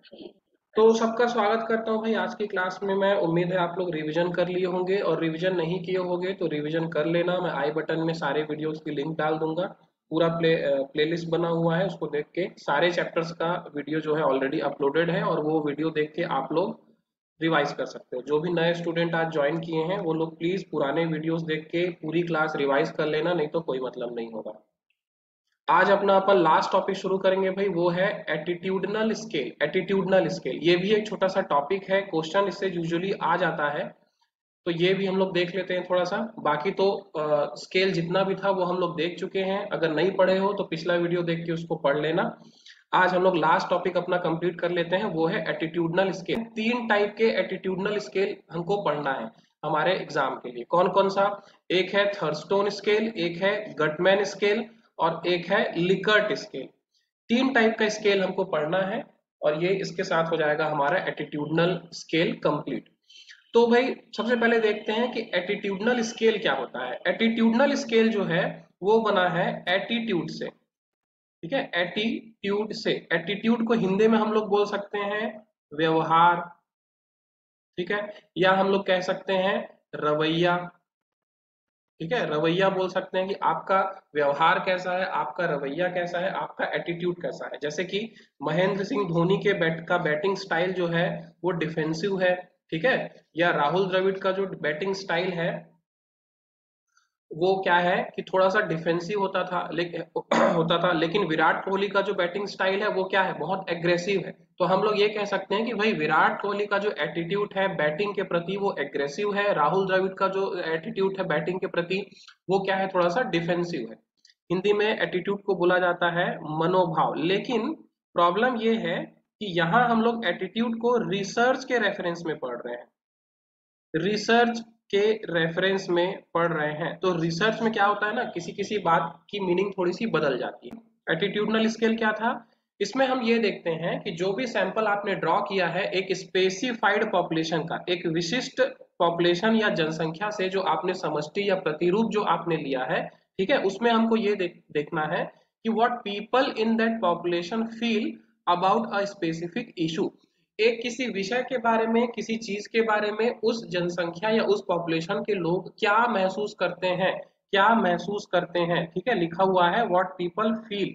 तो सबका स्वागत करता हूं भाई आज की क्लास में। मैं उम्मीद है आप लोग रिवीजन कर लिए होंगे, और रिवीजन नहीं किए होंगे तो रिवीजन कर लेना। मैं आई बटन में सारे वीडियोस की लिंक डाल दूंगा। पूरा प्लेलिस्ट बना हुआ है, उसको देख के सारे चैप्टर्स का वीडियो जो है ऑलरेडी अपलोडेड है, और वो वीडियो देख के आप लोग रिवाइज कर सकते हो। जो भी नए स्टूडेंट आज ज्वाइन किए हैं वो लोग प्लीज पुराने वीडियोस देख के पूरी क्लास रिवाइज कर लेना, नहीं तो कोई मतलब नहीं होगा। आज अपना अपन लास्ट टॉपिक शुरू करेंगे भाई, वो है एटीट्यूडनल स्केल। एटीट्यूडनल स्केल ये भी एक छोटा सा टॉपिक है, क्वेश्चन इससे यूजुअली आ जाता है, तो ये भी हम लोग देख लेते हैं थोड़ा सा। बाकी तो स्केल जितना भी था वो हम लोग देख चुके हैं, अगर नहीं पढ़े हो तो पिछला वीडियो देख के उसको पढ़ लेना। आज हम लोग लास्ट टॉपिक अपना कंप्लीट कर लेते हैं, वो है एटीट्यूडनल स्केल। तीन टाइप के एटीट्यूडनल स्केल हमको पढ़ना है हमारे एग्जाम के लिए। कौन कौन सा? एक है थर्स्टोन स्केल, एक है गटमैन स्केल, और एक है लिकर्ट स्केल। तीन टाइप का स्केल हमको पढ़ना है, और ये इसके साथ हो जाएगा हमारा एटीट्यूडनल स्केल कंप्लीट। तो भाई सबसे पहले देखते हैं कि एटीट्यूडनल स्केल क्या होता है। एटीट्यूडनल स्केल जो है वो बना है एटीट्यूड से। ठीक है, एटीट्यूड से। एटीट्यूड को हिंदी में हम लोग बोल सकते हैं व्यवहार, ठीक है, या हम लोग कह सकते हैं रवैया। ठीक है, रवैया बोल सकते हैं कि आपका व्यवहार कैसा है, आपका रवैया कैसा है, आपका एटीट्यूड कैसा है। जैसे कि महेंद्र सिंह धोनी के बैटिंग स्टाइल जो है वो डिफेंसिव है, ठीक है, या राहुल द्रविड़ का जो बैटिंग स्टाइल है वो क्या है कि थोड़ा सा डिफेंसिव होता था, लेकिन होता था, लेकिन विराट कोहली का जो बैटिंग स्टाइल है वो क्या है, बहुत एग्रेसिव है। तो हम लोग ये कह सकते हैं कि भाई विराट कोहली का जो एटीट्यूड है बैटिंग के प्रति वो एग्रेसिव है, राहुल द्रविड़ का जो एटीट्यूड है बैटिंग के प्रति वो क्या है, थोड़ा सा डिफेंसिव है। हिंदी में एटीट्यूड को बोला जाता है मनोभाव। लेकिन प्रॉब्लम ये है कि यहाँ हम लोग एटीट्यूड को रिसर्च के रेफरेंस में पढ़ रहे हैं, रिसर्च के रेफरेंस में पढ़ रहे हैं। तो रिसर्च में क्या होता है ना, किसी किसी बात की मीनिंग थोड़ी सी बदल जाती है। एटीट्यूडनल स्केल क्या था? इसमें हम ये देखते हैं कि जो भी सैंपल आपने ड्रॉ किया है एक स्पेसिफाइड पॉपुलेशन का, एक विशिष्ट पॉपुलेशन या जनसंख्या से जो आपने समष्टि या प्रतिरूप जो आपने लिया है, ठीक है, उसमें हमको ये देखना है कि what people in that population feel about a specific issue. एक किसी विषय के बारे में, किसी चीज के बारे में उस जनसंख्या या उस पॉपुलेशन के लोग क्या महसूस करते हैं, क्या महसूस करते हैं। ठीक है, लिखा हुआ है व्हाट पीपल फील,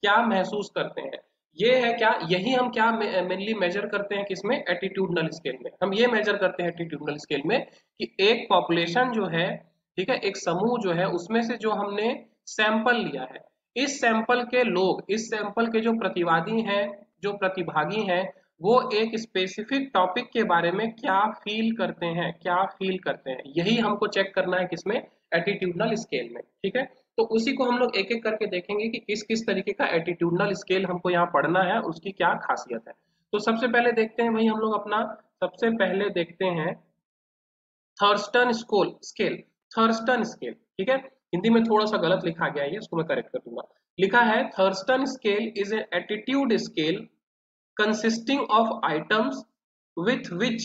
क्या महसूस करते हैं। ये है क्या, यही हम क्या मेनली मेजर करते हैं किसमें, एटीट्यूडनल स्केल में। हम ये मेजर करते हैं एटीट्यूडनल स्केल में कि एक पॉपुलेशन जो है, ठीक है, एक समूह जो है, उसमें से जो हमने सैंपल लिया है, इस सैंपल के लोग, इस सैंपल के जो प्रतिवादी हैं, जो प्रतिभागी हैं, वो एक स्पेसिफिक टॉपिक के बारे में क्या फील करते हैं, क्या फील करते हैं, यही हमको चेक करना है किसमें, एटीट्यूडनल स्केल में। ठीक है, तो उसी को हम लोग एक एक करके देखेंगे कि किस किस तरीके का एटीट्यूडनल स्केल हमको यहाँ पढ़ना है, उसकी क्या खासियत है। तो सबसे पहले देखते हैं भाई हम लोग अपना, सबसे पहले देखते हैं थर्स्टन स्केल। थर्स्टन स्केल, ठीक है, हिंदी में थोड़ा सा गलत लिखा गया है, ये उसको मैं करेक्ट कर दूंगा। लिखा है Thurston scale is an attitude scale consisting of items with which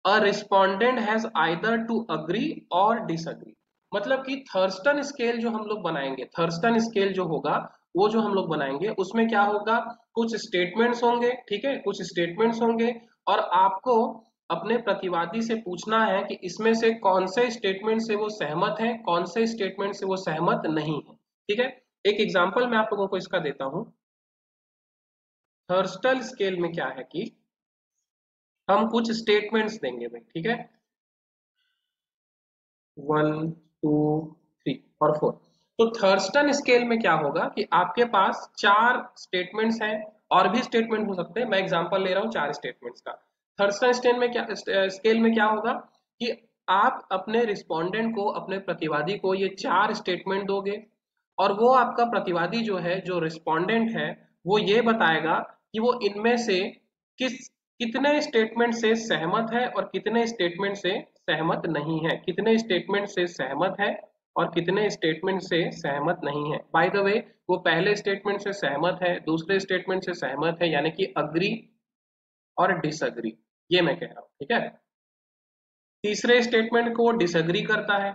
a respondent has either to agree or disagree। मतलब कि थर्स्टन स्केल जो हम लोग बनाएंगे, थर्स्टन स्केल जो होगा वो जो हम लोग बनाएंगे उसमें क्या होगा, कुछ स्टेटमेंट्स होंगे, ठीक है, कुछ स्टेटमेंट्स होंगे, और आपको अपने प्रतिवादी से पूछना है कि इसमें से कौन से स्टेटमेंट से वो सहमत है, कौन से स्टेटमेंट से वो सहमत नहीं है। ठीक है, एक एग्जांपल मैं आप लोगों को इसका देता हूं। थर्स्टल स्केल में क्या है कि हम कुछ स्टेटमेंट्स देंगे भाई, ठीक है, 1 2 3 और 4। तो थर्स्टन स्केल में क्या होगा कि आपके पास 4 स्टेटमेंट्स हैं, और भी स्टेटमेंट हो सकते हैं, मैं एग्जांपल ले रहा हूँ 4 स्टेटमेंट्स का। थर्स्टन स्केल में क्या होगा कि आप अपने रिस्पोंडेंट को, अपने प्रतिवादी को ये 4 स्टेटमेंट दोगे, और वो आपका प्रतिवादी जो है, जो रिस्पोंडेंट है, वो ये बताएगा कि वो इनमें से किस, कितने स्टेटमेंट से सहमत है और कितने स्टेटमेंट से सहमत नहीं है, कितने स्टेटमेंट से सहमत है और कितने स्टेटमेंट से सहमत नहीं है। बाय द वे, वो पहले स्टेटमेंट से सहमत है, दूसरे स्टेटमेंट से सहमत है, यानी कि अग्री और डिसअग्री, ये मैं कह रहा हूँ। ठीक है, तीसरे स्टेटमेंट को वो डिसअग्री करता है,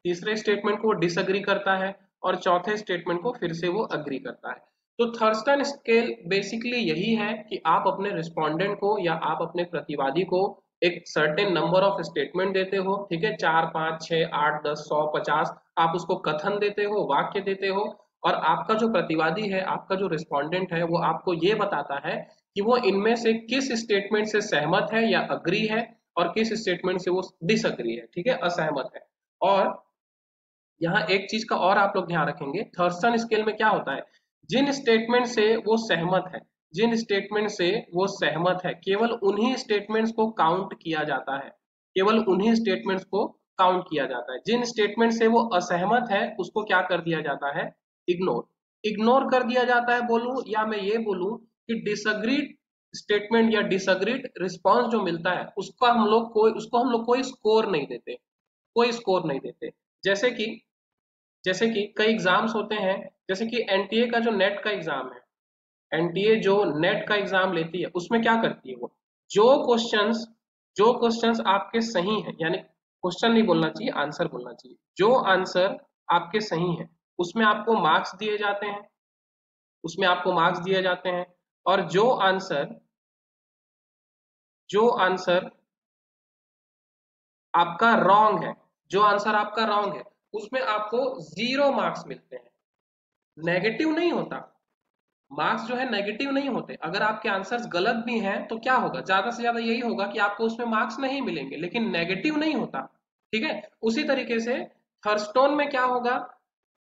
तीसरे स्टेटमेंट को वो डिसअग्री करता है, और चौथे स्टेटमेंट को फिर से वो अग्री करता है। तो थर्स्टन स्केल बेसिकली यही है कि आप अपने रिस्पोंडेंट को या आप अपने प्रतिवादी को एक सर्टेन नंबर ऑफ स्टेटमेंट देते हो, ठीक है, 4, 5, 6, 8, 10, 100, 50, आप उसको कथन देते हो, वाक्य देते हो, और आपका जो प्रतिवादी है, आपका जो रिस्पोंडेंट है, वो आपको ये बताता है कि वो इनमें से किस स्टेटमेंट से सहमत है या अग्री है, और किस स्टेटमेंट से वो डिसअग्री है, ठीक है, असहमत है। और यहाँ एक चीज का और आप लोग ध्यान रखेंगे, थर्सन स्केल में क्या होता है, जिन स्टेटमेंट से वो सहमत है, जिन स्टेटमेंट से वो सहमत है, केवल उन्हीं स्टेटमेंट्स को काउंट किया जाता है, केवल उन्हीं स्टेटमेंट्स को काउंट किया जाता है। जिन स्टेटमेंट से वो असहमत है उसको क्या कर दिया जाता है, इग्नोर, इग्नोर कर दिया जाता है बोलूं, या मैं ये बोलूं कि डिसअग्रीड स्टेटमेंट या डिसअग्रीड रिस्पॉन्स जो मिलता है उसको हम लोग कोई स्कोर नहीं देते, कोई स्कोर नहीं देते। जैसे कि जैसे कि कई एग्जाम्स होते हैं, जैसे कि एनटीए का जो नेट का एग्जाम है, एनटीए जो नेट का एग्जाम लेती है उसमें क्या करती है वो, जो क्वेश्चंस जो क्वेश्चंस आपके सही हैं, यानी क्वेश्चन नहीं बोलना चाहिए, आंसर बोलना चाहिए, जो आंसर आपके सही हैं उसमें आपको मार्क्स दिए जाते हैं, उसमें आपको मार्क्स दिए जाते हैं। और जो आंसर आपका रॉन्ग है, जो आंसर आपका रॉन्ग है उसमें आपको 0 मार्क्स मिलते हैं, नेगेटिव नहीं होता, मार्क्स जो है नेगेटिव नहीं होते। अगर आपके आंसर्स गलत भी हैं तो क्या होगा, ज्यादा से ज्यादा यही होगा कि आपको उसमें मार्क्स नहीं मिलेंगे, लेकिन नेगेटिव नहीं होता, ठीक है। उसी तरीके से थर्स्टोन में क्या होगा,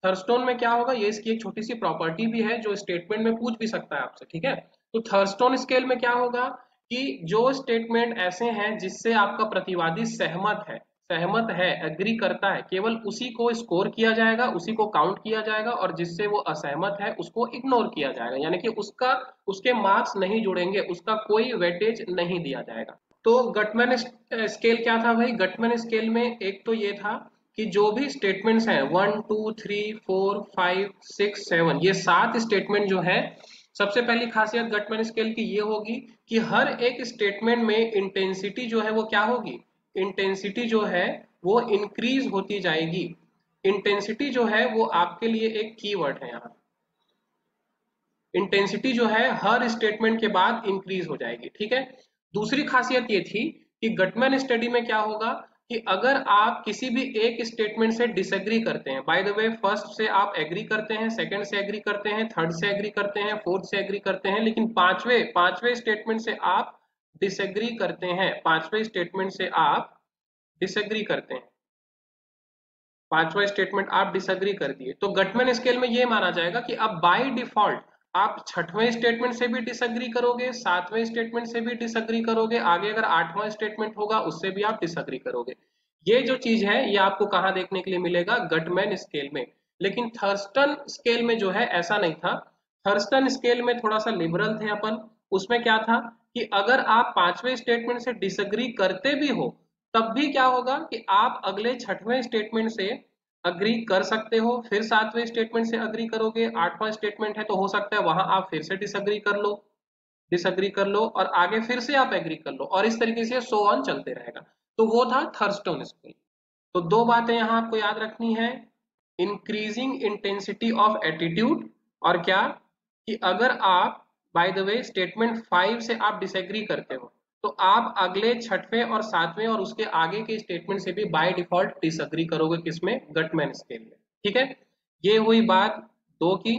थर्स्टोन में क्या होगा, ये इसकी एक छोटी सी प्रॉपर्टी भी है जो स्टेटमेंट में पूछ भी सकता है आपसे, ठीक है। तो थर्स्टोन स्केल में क्या होगा कि जो स्टेटमेंट ऐसे हैं जिससे आपका प्रतिवादी सहमत है, एग्री करता है, केवल उसी को स्कोर किया जाएगा, उसी को काउंट किया जाएगा, और जिससे वो असहमत है उसको इग्नोर किया जाएगा, यानी कि उसके मार्क्स नहीं जुड़ेंगे, उसका कोई वेटेज नहीं दिया जाएगा। तो गटमैन स्केल क्या था भाई, गटमैन स्केल में एक तो ये था कि जो भी स्टेटमेंट्स हैं 1, 2, 3, 4, 5, 6, 7, ये 7 स्टेटमेंट जो है, सबसे पहली खासियत गटमैन स्केल की ये होगी कि हर एक स्टेटमेंट में इंटेंसिटी जो है वो क्या होगी, इंटेंसिटी जो है वो इंक्रीज होती जाएगी। इंटेंसिटी जो है वो आपके लिए एक कीवर्ड है यहाँ, इंटेंसिटी जो है हर स्टेटमेंट के बाद इंक्रीज हो जाएगी, ठीक है। दूसरी खासियत ये थी कि गटमैन स्टडी में क्या होगा कि अगर आप किसी भी एक स्टेटमेंट से डिसएग्री करते हैं, बाय द वे फर्स्ट से आप एग्री करते हैं, सेकंड से एग्री करते हैं, थर्ड से एग्री करते हैं, फोर्थ से एग्री करते हैं, लेकिन पांचवे स्टेटमेंट से आप डिसएग्री करते हैं, पांचवे स्टेटमेंट से आप डिसएग्री करते हैं, पांचवा स्टेटमेंट आप डिसएग्री कर दिए, तो गटमैन स्केल में ये माना जाएगा कि अब बाय डिफॉल्ट आप छठवें स्टेटमेंट से भी डिसएग्री करोगे, सातवें स्टेटमेंट से भी डिसएग्री करोगे, आगे अगर आठवां स्टेटमेंट होगा उससे भी आप डिसएग्री करोगे। ये जो चीज है ये आपको कहाँ देखने के लिए मिलेगा, गटमैन स्केल में। लेकिन थर्स्टन स्केल में जो है ऐसा नहीं था, थर्स्टन स्केल में थोड़ा सा लिबरल थे अपन। उसमें क्या था कि अगर आप पांचवें स्टेटमेंट से डिसएग्री करते भी हो तब भी क्या होगा कि आप अगले छठवें स्टेटमेंट से अग्री कर सकते हो, फिर सातवें स्टेटमेंट से अग्री करोगे, आठवां स्टेटमेंट है तो हो सकता है वहां आप फिर से डिसअग्री कर लो और आगे फिर से आप एग्री कर लो, और इस तरीके से सो ऑन चलते रहेगा। तो वो था थर्स्टन स्केल। तो दो बातें यहां आपको याद रखनी है, इंक्रीजिंग इंटेंसिटी ऑफ एटीट्यूड, और क्या कि अगर आप बाय द वे स्टेटमेंट 5 से आप डिसएग्री करते हो तो आप अगले छठवें और सातवें और उसके आगे के स्टेटमेंट से भी बाय डिफॉल्ट डिसएग्री करोगे, किसमें, गटमैन स्केल में, ठीक है। ये हुई बात दो की।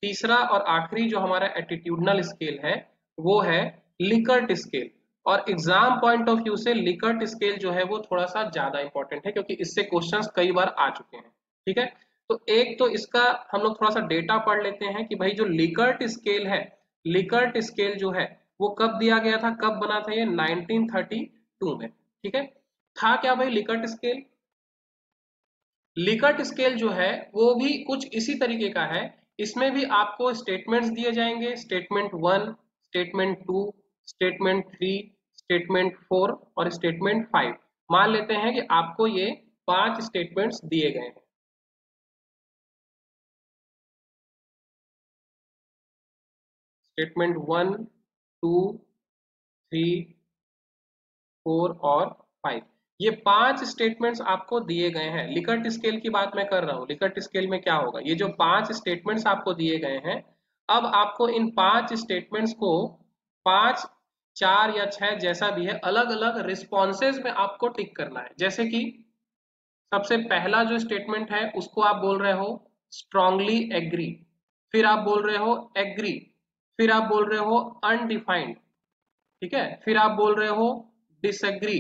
तीसरा और आखिरी जो हमारा एटीट्यूडनल स्केल है वो है लिकर्ट स्केल। और एग्जाम पॉइंट ऑफ व्यू से लिकर्ट स्केल जो है वो थोड़ा सा ज्यादा इंपॉर्टेंट है क्योंकि इससे क्वेश्चंस कई बार आ चुके हैं, ठीक है। तो एक तो इसका हम लोग थोड़ा सा डेटा पढ़ लेते हैं कि भाई जो लिकर्ट स्केल है, लिकर्ट स्केल जो है वो कब दिया गया था, कब बना था, ये 1932 में, ठीक है। था क्या भाई लिकर्ट स्केल, लिकर्ट स्केल जो है वो भी कुछ इसी तरीके का है। इसमें भी आपको स्टेटमेंट्स दिए जाएंगे, स्टेटमेंट 1, स्टेटमेंट 2, स्टेटमेंट 3, स्टेटमेंट 4 और स्टेटमेंट 5। मान लेते हैं कि आपको ये 5 स्टेटमेंट्स दिए गए हैं, स्टेटमेंट 1, 2, 3, 4 और 5। ये 5 स्टेटमेंट्स आपको दिए गए हैं, लिकर्ट स्केल की बात मैं कर रहा हूँ। लिकर्ट स्केल में क्या होगा, ये जो 5 स्टेटमेंट्स आपको दिए गए हैं, अब आपको इन 5 स्टेटमेंट्स को 5, 4 या 6 जैसा भी है अलग अलग रिस्पॉन्सेज में आपको टिक करना है। जैसे कि सबसे पहला जो स्टेटमेंट है उसको आप बोल रहे हो स्ट्रांगली एग्री, फिर आप बोल रहे हो एग्री, फिर आप बोल रहे हो अनडिफाइंड, ठीक है, फिर आप बोल रहे हो डिसएग्री,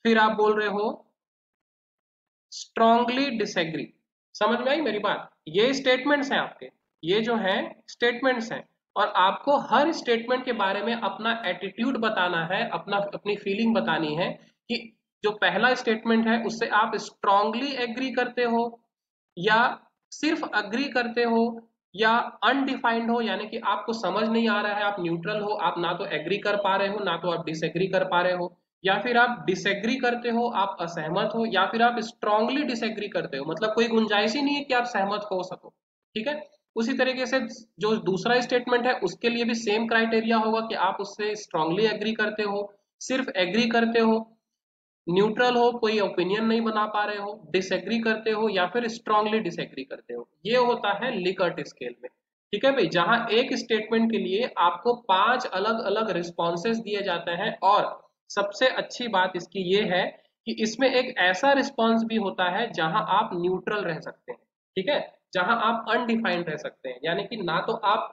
फिर आप बोल रहे हो स्ट्रांगली डिसएग्री। समझ में आई मेरी बात? ये स्टेटमेंट्स हैं आपके, ये जो हैं स्टेटमेंट्स हैं, और आपको हर स्टेटमेंट के बारे में अपना एटीट्यूड बताना है, अपनी फीलिंग बतानी है कि जो पहला स्टेटमेंट है उससे आप स्ट्रांगली एग्री करते हो, या सिर्फ अग्री करते हो, या अनडिफाइंड हो, यानी कि आपको समझ नहीं आ रहा है, आप न्यूट्रल हो, आप ना तो एग्री कर पा रहे हो ना तो आप डिसएग्री कर पा रहे हो, या फिर आप डिसएग्री करते हो, आप असहमत हो, या फिर आप स्ट्रांगली डिसएग्री करते हो, मतलब कोई गुंजाइश ही नहीं है कि आप सहमत हो सको। ठीक है, उसी तरीके से जो दूसरा स्टेटमेंट है उसके लिए भी सेम क्राइटेरिया होगा कि आप उससे स्ट्रांगली एग्री करते हो, सिर्फ एग्री करते हो, न्यूट्रल हो, कोई ओपिनियन नहीं बना पा रहे हो, डिसएग्री करते हो, या फिर स्ट्रांगली डिसएग्री करते हो। ये होता है लिकर्ट स्केल में। ठीक है भाई, जहां एक स्टेटमेंट के लिए आपको 5 अलग अलग रिस्पॉन्सेज दिए जाते हैं, और सबसे अच्छी बात इसकी ये है कि इसमें एक ऐसा रिस्पॉन्स भी होता है जहां आप न्यूट्रल रह सकते हैं। ठीक है, जहां आप अनडिफाइंड रह सकते हैं, यानी कि ना तो आप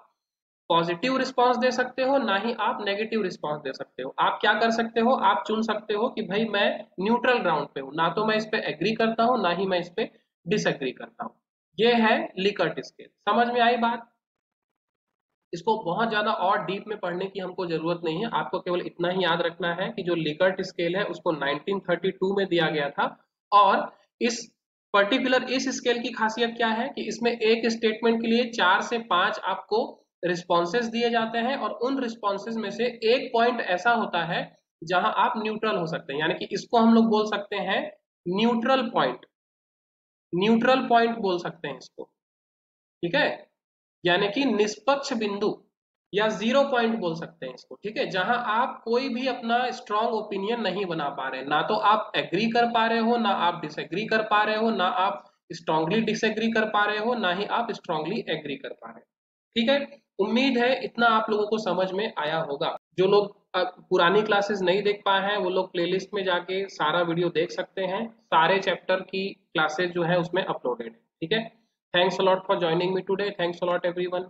पॉजिटिव रिस्पांस दे सकते हो ना ही आप नेगेटिव रिस्पांस दे सकते हो। आप क्या कर सकते हो, आप चुन सकते हो कि भाई मैं न्यूट्रल ग्राउंड पे हूं, ना तो मैं इस पे एग्री करता हूं ना ही मैं इस पे डिसएग्री करता हूं। ये है लिकर्ट स्केल। समझ में आई बात? इसको बहुत ज्यादा और डीप में पढ़ने की हमको जरूरत नहीं है, आपको केवल इतना ही याद रखना है कि जो लिकर्ट स्केल है उसको 1932 में दिया गया था। और इस पर्टिकुलर इस स्केल की खासियत क्या है कि इसमें एक स्टेटमेंट के लिए 4 से 5 आपको रिस्पॉन्सेज दिए जाते हैं, और उन रिस्पॉन्सेज में से एक पॉइंट ऐसा होता है जहां आप न्यूट्रल हो सकते हैं, यानी कि इसको हम लोग बोल सकते हैं न्यूट्रल पॉइंट, न्यूट्रल पॉइंट बोल सकते हैं इसको। ठीक है, यानी कि निष्पक्ष बिंदु, या जीरो पॉइंट बोल सकते हैं इसको। ठीक है, जहां आप कोई भी अपना स्ट्रॉन्ग ओपिनियन नहीं बना पा रहे, ना तो आप एग्री कर पा रहे हो ना आप डिसएग्री कर पा रहे हो, ना आप स्ट्रांगली डिसएग्री कर पा रहे हो ना ही आप स्ट्रांगली एग्री कर पा रहे हो। ठीक है, उम्मीद है इतना आप लोगों को समझ में आया होगा। जो लोग पुरानी क्लासेस नहीं देख पाए हैं वो लोग प्लेलिस्ट में जाके सारा वीडियो देख सकते हैं, सारे चैप्टर की क्लासेस जो है उसमें अपलोडेड है। ठीक है, thanks a lot for joining me today, thanks a lot everyone.